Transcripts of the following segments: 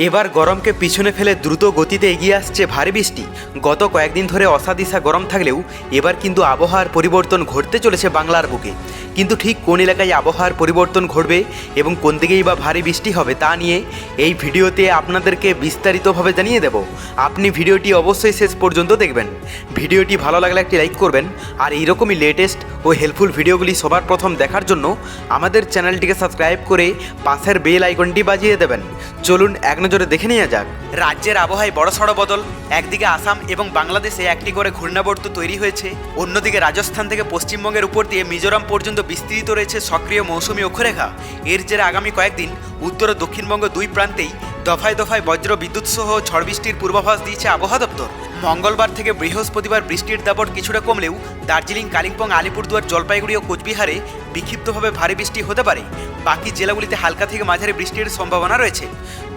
এবার গরমকে পিছনে ফেলে দ্রুত গতিতে এগিয়ে আসছে ভারী বৃষ্টি। গত কয়েকদিন ধরে অসাদিসা গরম থাকলেও এবার কিন্তু আবহাওয়ার পরিবর্তন ঘটতে চলেছে বাংলার বুকে। কিন্তু ঠিক কোন এলাকায় আবহাওয়ার পরিবর্তন ঘটবে এবং কোন দিকেই বা ভারী বৃষ্টি হবে তা নিয়ে এই ভিডিওতে আপনাদেরকে বিস্তারিতভাবে জানিয়ে দেব। আপনি ভিডিওটি অবশ্যই শেষ পর্যন্ত দেখবেন। ভিডিওটি ভালো লাগলে একটি লাইক করবেন, আর এইরকমই লেটেস্ট ও হেল্পফুল ভিডিওগুলি সবার প্রথম দেখার জন্য আমাদের চ্যানেলটিকে সাবস্ক্রাইব করে পাশের বেল আইকনটি বাজিয়ে দেবেন। চলুন এক নজরে দেখে নেওয়া যাক। রাজ্যের আবহাওয়ায় বড়সড় বদল। একদিকে আসাম এবং বাংলাদেশে একটি করে ঘূর্ণাবর্ত তৈরি হয়েছে, অন্যদিকে রাজস্থান থেকে পশ্চিমবঙ্গের উপর দিয়ে মিজোরাম পর্যন্ত বিস্তৃত রয়েছে সক্রিয় মৌসুমী অক্ষরেখা। এর জেরে আগামী কয়েকদিন উত্তর ও দক্ষিণবঙ্গ দুই প্রান্তেই দফায় দফায় বজ্র বিদ্যুৎ সহ ঝড় বৃষ্টির পূর্বাভাস দিয়েছে আবহাওয়া দপ্তর। মঙ্গলবার থেকে বৃহস্পতিবার বৃষ্টির দাপট কিছুটা কমলেও দার্জিলিং, কালিম্পং, আলিপুরদুয়ার, জলপাইগুড়ি ও কোচবিহারে বিক্ষিপ্তভাবে ভারী বৃষ্টি হতে পারে। বাকি জেলাগুলিতে হালকা থেকে মাঝারি বৃষ্টির সম্ভাবনা রয়েছে।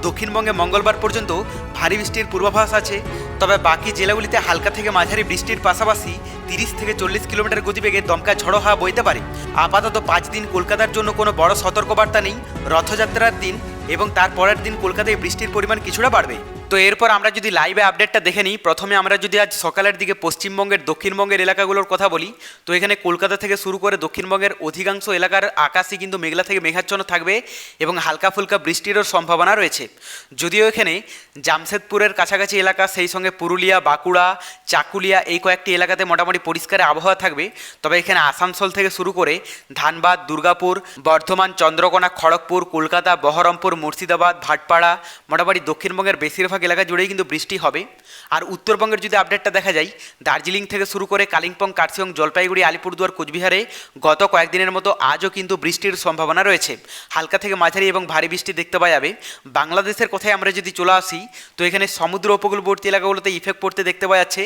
দক্ষিণবঙ্গে মঙ্গলবার পর্যন্ত ভারী বৃষ্টির পূর্বাভাস আছে, তবে বাকি জেলাগুলিতে হালকা থেকে মাঝারি বৃষ্টির পাশাপাশি 30 থেকে 40 কিলোমিটার গতিবেগে দমকা ঝড়ো হাওয়া বইতে পারে। আপাতত 5 দিন কলকাতার জন্য কোনো বড় সতর্কবার্তা নেই। রথযাত্রার দিন এবং তার পরের দিন কলকাতায় বৃষ্টির পরিমাণ কিছুটা বাড়বে। তো এরপর আমরা যদি লাইভে আপডেটটা দেখে নিই, প্রথমে আমরা যদি আজ সকালের দিকে পশ্চিমবঙ্গের দক্ষিণবঙ্গের এলাকাগুলোর কথা বলি, তো এখানে কলকাতা থেকে শুরু করে দক্ষিণবঙ্গের অধিকাংশ এলাকার আকাশই কিন্তু মেঘলা থেকে মেঘাচ্ছন্ন থাকবে এবং হালকা ফুলকা বৃষ্টিরও সম্ভাবনা রয়েছে। যদিও এখানে জামশেদপুরের কাছাকাছি এলাকা, সেই সঙ্গে পুরুলিয়া, বাঁকুড়া, চাকুলিয়া এই কয়েকটি এলাকাতে মোটামুটি পরিষ্কার আবহাওয়া থাকবে, তবে এখানে আসানসোল থেকে শুরু করে ধানবাদ, দুর্গাপুর, বর্ধমান, চন্দ্রকোনা, খড়গপুর, কলকাতা, বহরমপুর, মুর্শিদাবাদ, ভাটপাড়া, মোটামুটি দক্ষিণবঙ্গের বেশিরভাগ এলাকা জুড়েই কিন্তু বৃষ্টি হবে। আর উত্তরবঙ্গের যদি আপডেটটা দেখা যায়, দার্জিলিং থেকে শুরু করে কালিম্পং, কার্শিয়ং, জলপাইগুড়ি, আলিপুরদুয়ার, কোচবিহারে গত কয়েকদিনের মতো আজও কিন্তু বৃষ্টির সম্ভাবনা রয়েছে। হালকা থেকে মাঝারি এবং ভারী বৃষ্টি দেখতে পাওয়া যাবে। বাংলাদেশের কথায় আমরা যদি চলে আসি, তো এখানে সমুদ্র উপকূলবর্তী এলাকাগুলোতে ইফেক্ট পড়তে দেখতে পাওয়া যাচ্ছে।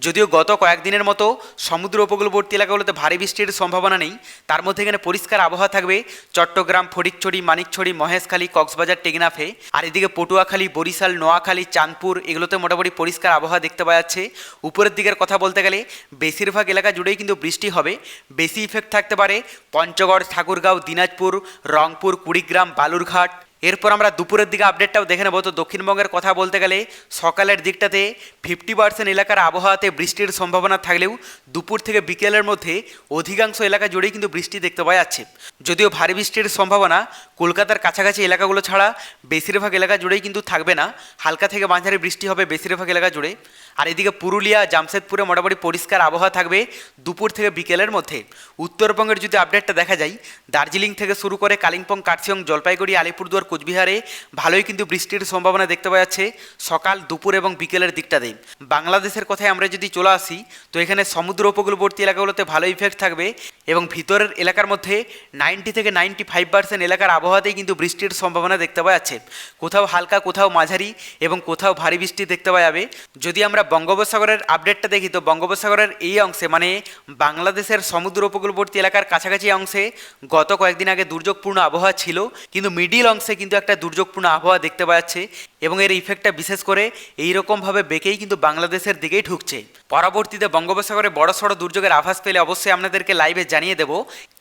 যদিও গত কয়েকদিনের মতো সমুদ্র উপকূলবর্তী এলাকাগুলোতে ভারী বৃষ্টির সম্ভাবনা নেই, তার মধ্যে এখানে পরিষ্কার আবহাওয়া থাকবে চট্টগ্রাম, ফটিকছড়ি, মানিকছড়ি, মহেশখালী, কক্সবাজার, টেকনাফে। আর এদিকে পটুয়াখালী, বরিশাল, নোয়াখালী, চাঁদপুর এগুলোতে মোটামুটি পরিষ্কার আবহাওয়া দেখতে পাওয়া যাচ্ছে। উপরের দিকের কথা বলতে গেলে বেশিরভাগ এলাকা জুড়েই কিন্তু বৃষ্টি হবে। বেশি ইফেক্ট থাকতে পারে পঞ্চগড়, ঠাকুরগাঁও, দিনাজপুর, রংপুর, কুড়িগ্রাম, বালুরঘাট। এরপর আমরা দুপুরের দিকে আপডেটটাও দেখে নেব। তো দক্ষিণবঙ্গের কথা বলতে গেলে সকালের দিকটাতে 50% এলাকার আবহাওয়াতে বৃষ্টির সম্ভাবনা থাকলেও দুপুর থেকে বিকেলের মধ্যে অধিকাংশ এলাকা জুড়েই কিন্তু বৃষ্টি দেখতে পাওয়া যাচ্ছে। যদিও ভারী বৃষ্টির সম্ভাবনা কলকাতার কাছাকাছি এলাকাগুলো ছাড়া বেশিরভাগ এলাকা জুড়েই কিন্তু থাকবে না। হালকা থেকে মাঝারি বৃষ্টি হবে বেশিরভাগ এলাকা জুড়ে। আর এদিকে পুরুলিয়া, জামশেদপুরে মোটামুটি পরিষ্কার আবহাওয়া থাকবে দুপুর থেকে বিকেলের মধ্যে। উত্তরবঙ্গের যদি আপডেটটা দেখা যায়, দার্জিলিং থেকে শুরু করে কালিম্পং, কার্শিয়ং, জলপাইগুড়ি, আলিপুরদুয়ার, কোচবিহারে ভালোই কিন্তু বৃষ্টির সম্ভাবনা দেখতে পাওয়া যাচ্ছে সকাল, দুপুর এবং বিকেলের দিকটাতে। বাংলাদেশের কথায় আমরা যদি চলে আসি, তো এখানে সমুদ্র উপকূলবর্তী এলাকাগুলোতে ভালো ইফেক্ট থাকবে এবং ভিতরের এলাকার মধ্যে 90 থেকে 95% এলাকার আবহাওয়াতেই কিন্তু বৃষ্টির সম্ভাবনা দেখতে পাওয়া যাচ্ছে। কোথাও হালকা, কোথাও মাঝারি এবং কোথাও ভারী বৃষ্টি দেখতে পাওয়া যাবে। যদি আমরা বঙ্গোপসাগরের আপডেটটা দেখি, তো বঙ্গোপসাগরের এই অংশে মানে বাংলাদেশের সমুদ্র উপকূলবর্তী এলাকার কাছাকাছি অংশে গত কয়েকদিন আগে দুর্যোগপূর্ণ আবহাওয়া ছিল, কিন্তু মিডিল অংশে কিন্তু একটা দুর্যোগপূর্ণ আবহাওয়া দেখতে পাওয়া যাচ্ছে এবং এর ইফেক্টটা বিশেষ করে এইরকমভাবে বেঁকেই কিন্তু বাংলাদেশের দিকেই ঢুকছে। পরবর্তীতে বঙ্গোপসাগরে বড়সড় দুর্যোগের আভাস পেলে অবশ্যই আপনাদেরকে লাইভে জানিয়ে দেব।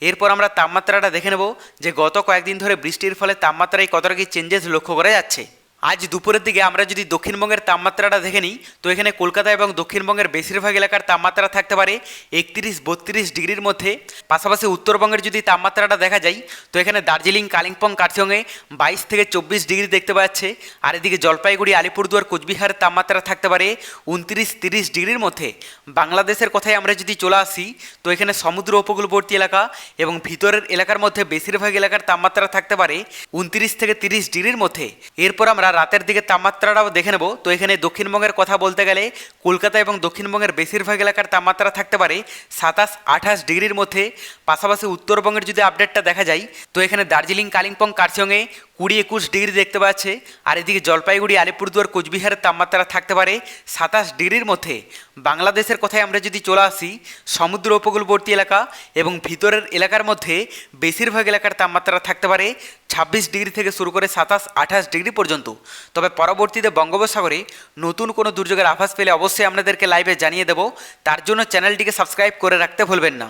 এরপর আমরা তাপমাত্রাটা দেখে নেব যে গত কয়েকদিন ধরে বৃষ্টির ফলে তাপমাত্রায় কতটা কি চেঞ্জেস লক্ষ্য করা যাচ্ছে। আজ দুপুরের দিকে আমরা যদি দক্ষিণবঙ্গের তাপমাত্রাটা দেখে নিই, তো এখানে কলকাতা এবং দক্ষিণবঙ্গের বেশিরভাগ এলাকার তাপমাত্রা থাকতে পারে 31-32 ডিগ্রির মধ্যে। পাশাপাশি উত্তরবঙ্গের যদি তাপমাত্রাটা দেখা যায়, তো এখানে দার্জিলিং, কালিম্পং, কার্শিয়ংয়ে 22 থেকে 24 ডিগ্রি দেখতে পাওয়া যাচ্ছে। আর এদিকে জলপাইগুড়ি, আলিপুরদুয়ার, কোচবিহারের তাপমাত্রা থাকতে পারে 29-30 ডিগ্রির মধ্যে। বাংলাদেশের কথায় আমরা যদি চলে আসি, তো এখানে সমুদ্র উপকূলবর্তী এলাকা এবং ভিতরের এলাকার মধ্যে বেশিরভাগ এলাকার তাপমাত্রা থাকতে পারে 29 থেকে 30 ডিগ্রির মধ্যে। এরপর আমরা রাতের দিকে তাপমাত্রাটাও দেখে নেব। তো এখানে দক্ষিণবঙ্গের কথা বলতে গেলে কলকাতা এবং দক্ষিণবঙ্গের বেশিরভাগ এলাকার তাপমাত্রা থাকতে পারে 27-28 ডিগ্রির মধ্যে। পাশাপাশি উত্তরবঙ্গের যদি আপডেটটা দেখা যায়, তো এখানে দার্জিলিং, কালিম্পং, কার্শিয়ংয়ে 20-21 ডিগ্রি দেখতে পাচ্ছে। আর এদিকে জলপাইগুড়ি, আলিপুরদুয়ার, কোচবিহারের তাপমাত্রা থাকতে পারে 27 ডিগ্রির মধ্যে। বাংলাদেশের কথায় আমরা যদি চলে আসি, সমুদ্র উপকূলবর্তী এলাকা এবং ভিতরের এলাকার মধ্যে বেশিরভাগ এলাকার তাপমাত্রা থাকতে পারে 26 ডিগ্রি থেকে শুরু করে 27-28 ডিগ্রি পর্যন্ত। তবে পরবর্তীতে বঙ্গোপসাগরে নতুন কোনো দুর্যোগের আভাস পেলে অবশ্যই আপনাদেরকে লাইভে জানিয়ে দেব। তার জন্য চ্যানেলটিকে সাবস্ক্রাইব করে রাখতে ভুলবেন না।